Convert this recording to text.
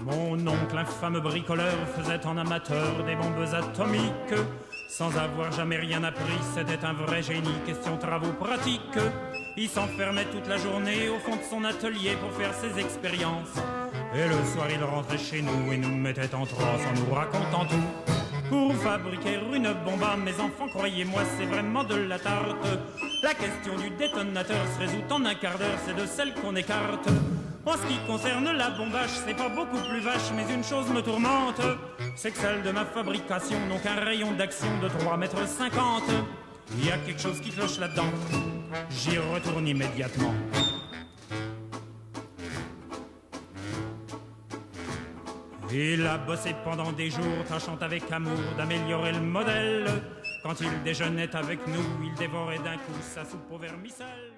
Mon oncle, infâme bricoleur, faisait en amateur des bombes atomiques. Sans avoir jamais rien appris, c'était un vrai génie, question travaux pratiques. Il s'enfermait toute la journée au fond de son atelier pour faire ses expériences. Et le soir il rentrait chez nous et nous mettait en transe en nous racontant tout. Pour fabriquer une bombe à mes enfants, croyez-moi, c'est vraiment de la tarte. La question du détonateur se résout en un quart d'heure, c'est de celle qu'on écarte. En ce qui concerne la bombage, c'est pas beaucoup plus vache, mais une chose me tourmente, c'est que celle de ma fabrication n'ont qu'un rayon d'action de 3,50 m. Il y a quelque chose qui cloche là-dedans, j'y retourne immédiatement. Il a bossé pendant des jours, tâchant avec amour d'améliorer le modèle. Quand il déjeunait avec nous, il dévorait d'un coup sa soupe au vermicelle.